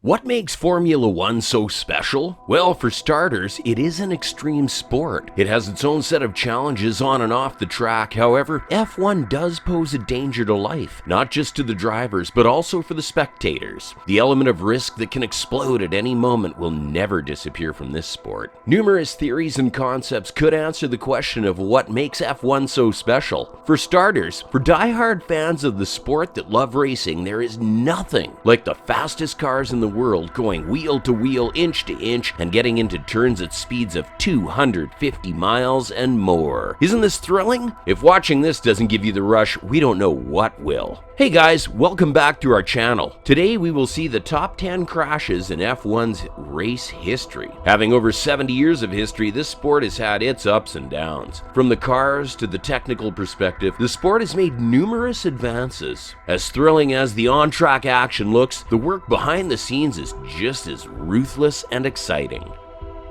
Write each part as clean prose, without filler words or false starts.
What makes Formula One so special? Well, for starters, it is an extreme sport. It has its own set of challenges on and off the track. However, F1 does pose a danger to life, not just to the drivers, but also for the spectators. The element of risk that can explode at any moment will never disappear from this sport. Numerous theories and concepts could answer the question of what makes F1 so special. For starters, for die-hard fans of the sport that love racing, there is nothing like the fastest cars in the world going wheel to wheel, inch to inch, and getting into turns at speeds of 250 miles and more. Isn't this thrilling? If watching this doesn't give you the rush, we don't know what will. Hey guys, welcome back to our channel. Today we will see the top 10 crashes in F1's race history. Having over 70 years of history, this sport has had its ups and downs. From the cars to the technical perspective, the sport has made numerous advances. As thrilling as the on-track action looks, the work behind the scenes is just as ruthless and exciting.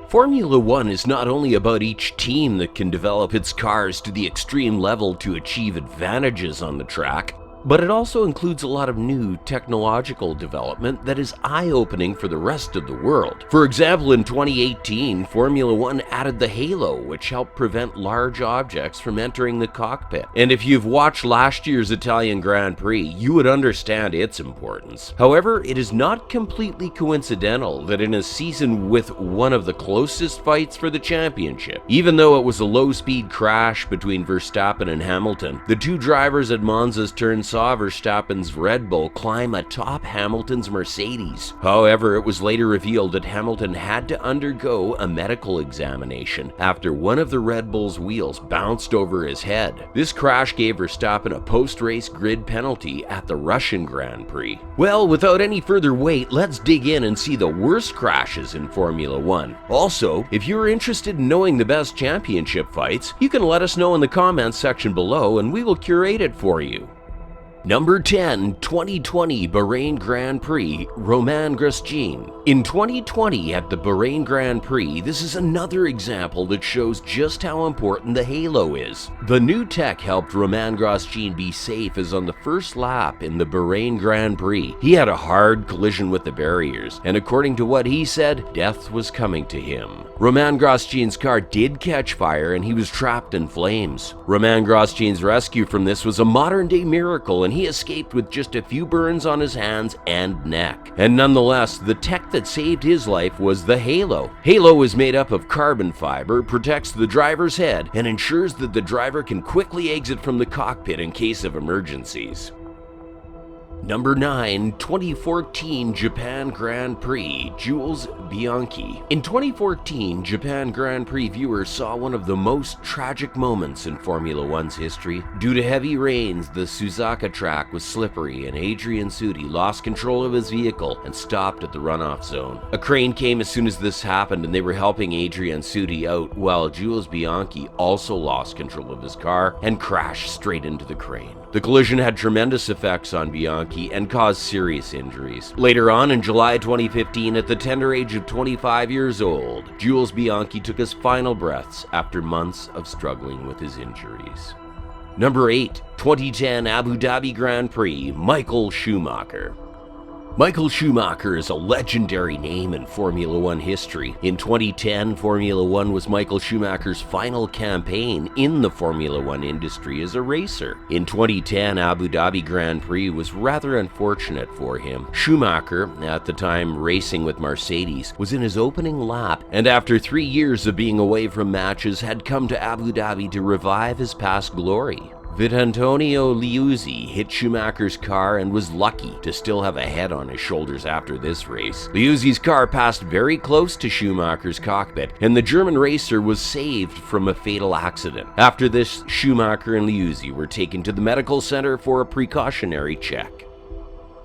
Formula One is not only about each team that can develop its cars to the extreme level to achieve advantages on the track, but it also includes a lot of new technological development that is eye-opening for the rest of the world. For example, in 2018, Formula One added the halo, which helped prevent large objects from entering the cockpit. And if you've watched last year's Italian Grand Prix, you would understand its importance. However, it is not completely coincidental that in a season with one of the closest fights for the championship, even though it was a low-speed crash between Verstappen and Hamilton, the two drivers at Monza's turn saw Verstappen's Red Bull climb atop Hamilton's Mercedes. However, it was later revealed that Hamilton had to undergo a medical examination after one of the Red Bull's wheels bounced over his head. This crash gave Verstappen a post-race grid penalty at the Russian Grand Prix. Well, without any further wait, let's dig in and see the worst crashes in Formula One. Also, if you're interested in knowing the best championship fights, you can let us know in the comments section below and we will curate it for you. Number 10, 2020 Bahrain Grand Prix, Romain Grosjean. In 2020 at the Bahrain Grand Prix, this is another example that shows just how important the halo is. The new tech helped Romain Grosjean be safe as on the first lap in the Bahrain Grand Prix, he had a hard collision with the barriers, and according to what he said, death was coming to him. Romain Grosjean's car did catch fire and he was trapped in flames. Romain Grosjean's rescue from this was a modern-day miracle, and he escaped with just a few burns on his hands and neck. And nonetheless, the tech that saved his life was the halo. Halo is made up of carbon fiber, protects the driver's head, and ensures that the driver can quickly exit from the cockpit in case of emergencies. Number 9, 2014 Japan Grand Prix, Jules Bianchi. In 2014, Japan Grand Prix viewers saw one of the most tragic moments in Formula One's history. Due to heavy rains, the Suzuka track was slippery and Adrian Suti lost control of his vehicle and stopped at the runoff zone. A crane came as soon as this happened and they were helping Adrian Suti out, while Jules Bianchi also lost control of his car and crashed straight into the crane. The collision had tremendous effects on Bianchi and caused serious injuries. Later on in July 2015, at the tender age of 25 years old, Jules Bianchi took his final breaths after months of struggling with his injuries. Number 8, 2010 Abu Dhabi Grand Prix, Michael Schumacher. Michael Schumacher is a legendary name in Formula One history. In 2010, Formula One was Michael Schumacher's final campaign in the Formula One industry as a racer. In 2010, Abu Dhabi Grand Prix was rather unfortunate for him. Schumacher, at the time racing with Mercedes, was in his opening lap, and after 3 years of being away from matches, had come to Abu Dhabi to revive his past glory. Vittorio Liuzzi hit Schumacher's car and was lucky to still have a head on his shoulders after this race. Liuzzi's car passed very close to Schumacher's cockpit, and the German racer was saved from a fatal accident. After this, Schumacher and Liuzzi were taken to the medical center for a precautionary check.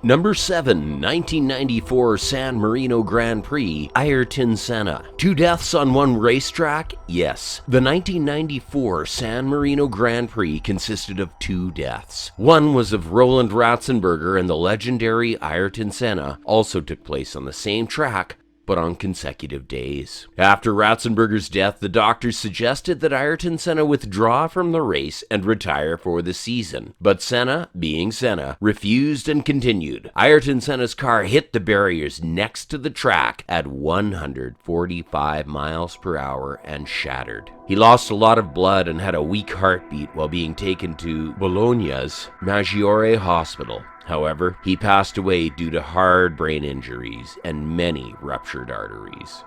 Number 7, 1994 San Marino Grand Prix, Ayrton Senna. 2 deaths on one racetrack? Yes. The 1994 San Marino Grand Prix consisted of 2 deaths. One was of Roland Ratzenberger, and the legendary Ayrton Senna also took place on the same track, but on consecutive days. After Ratzenberger's death, the doctors suggested that Ayrton Senna withdraw from the race and retire for the season. But Senna, being Senna, refused and continued. Ayrton Senna's car hit the barriers next to the track at 145 miles per hour and shattered. He lost a lot of blood and had a weak heartbeat while being taken to Bologna's Maggiore Hospital. However, he passed away due to hard brain injuries and many ruptured arteries.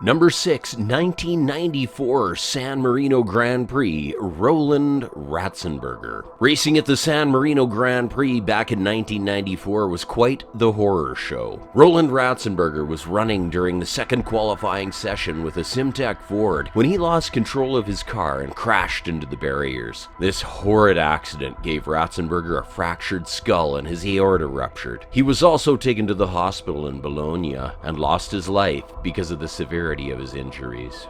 Number 6, 1994 San Marino Grand Prix, Roland Ratzenberger. Racing at the San Marino Grand Prix back in 1994 was quite the horror show. Roland Ratzenberger was running during the second qualifying session with a Simtek Ford when he lost control of his car and crashed into the barriers. This horrid accident gave Ratzenberger a fractured skull and his aorta ruptured. He was also taken to the hospital in Bologna and lost his life because of the severity of his injuries.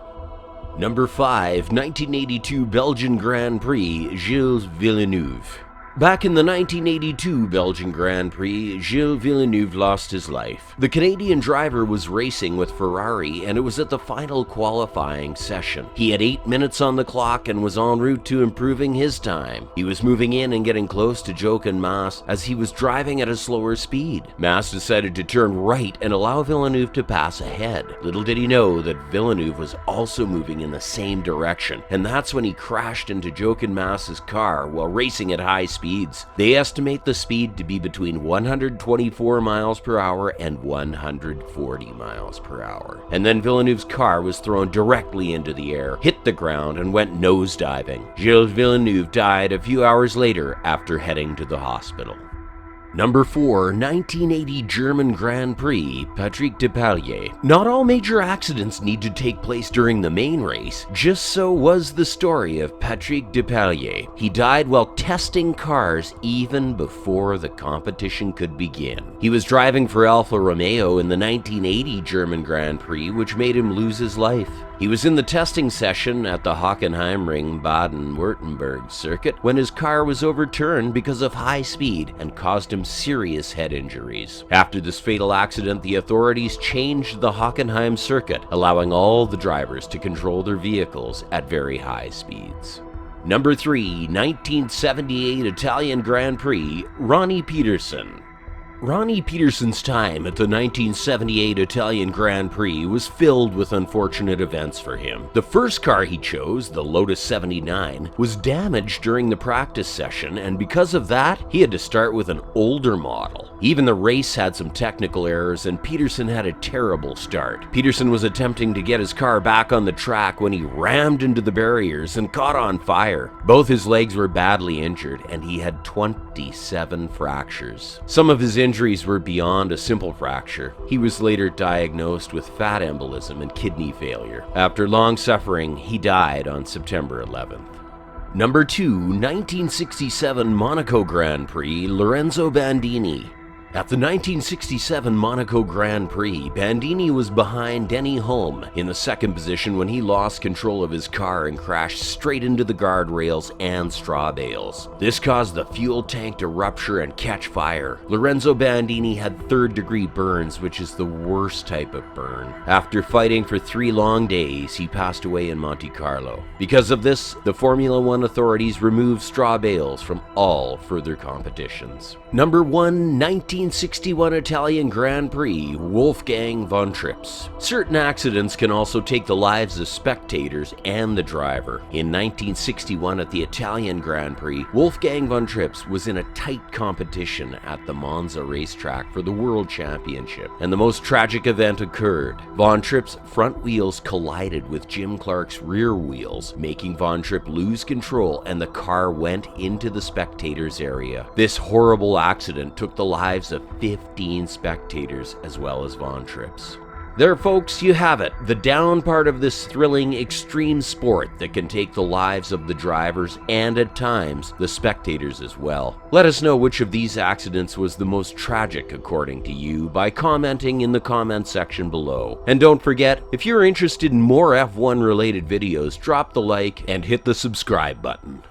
Number 5, 1982 Belgian Grand Prix, Gilles Villeneuve. Back in the 1982 Belgian Grand Prix, Gilles Villeneuve lost his life. The Canadian driver was racing with Ferrari, and it was at the final qualifying session. He had 8 minutes on the clock and was en route to improving his time. He was moving in and getting close to Jochen Mass as he was driving at a slower speed. Mass decided to turn right and allow Villeneuve to pass ahead. Little did he know that Villeneuve was also moving in the same direction, and that's when he crashed into Jochen Mass's car while racing at high speeds. They estimate the speed to be between 124 miles per hour and 140 miles per hour. And then Villeneuve's car was thrown directly into the air, hit the ground, and went nosediving. Gilles Villeneuve died a few hours later after heading to the hospital. Number 4, 1980 German Grand Prix, Patrick Depailler. Not all major accidents need to take place during the main race. Just so was the story of Patrick Depailler. He died while testing cars even before the competition could begin. He was driving for Alfa Romeo in the 1980 German Grand Prix, which made him lose his life. He was in the testing session at the Hockenheimring Baden-Württemberg circuit when his car was overturned because of high speed and caused him serious head injuries. After this fatal accident, the authorities changed the Hockenheim circuit, allowing all the drivers to control their vehicles at very high speeds. Number 3, 1978 Italian Grand Prix, Ronnie Peterson. Ronnie Peterson's time at the 1978 Italian Grand Prix was filled with unfortunate events for him. The first car he chose, the Lotus 79, was damaged during the practice session, and because of that, he had to start with an older model. Even the race had some technical errors, and Peterson had a terrible start. Peterson was attempting to get his car back on the track when he rammed into the barriers and caught on fire. Both his legs were badly injured, and he had 27 fractures. Some of his injuries were beyond a simple fracture. He was later diagnosed with fat embolism and kidney failure. After long suffering, he died on September 11th. Number 2, 1967 Monaco Grand Prix, Lorenzo Bandini. At the 1967 Monaco Grand Prix, Bandini was behind Denny Hulme in the second position when he lost control of his car and crashed straight into the guardrails and straw bales. This caused the fuel tank to rupture and catch fire. Lorenzo Bandini had third-degree burns, which is the worst type of burn. After fighting for 3 long days, he passed away in Monte Carlo. Because of this, the Formula One authorities removed straw bales from all further competitions. Number 1, 1961 Italian Grand Prix, Wolfgang von Trips. Certain accidents can also take the lives of spectators and the driver. In 1961 at the Italian Grand Prix, Wolfgang von Trips was in a tight competition at the Monza racetrack for the World Championship, and the most tragic event occurred. Von Trips' front wheels collided with Jim Clark's rear wheels, making Von Tripp lose control, and the car went into the spectators' area. This horrible accident took the lives of 15 spectators as well as Von Trips. There, folks, you have it, the down part of this thrilling extreme sport that can take the lives of the drivers and, at times, the spectators as well. Let us know which of these accidents was the most tragic according to you by commenting in the comment section below. And don't forget, if you're interested in more F1 related videos, drop the like and hit the subscribe button.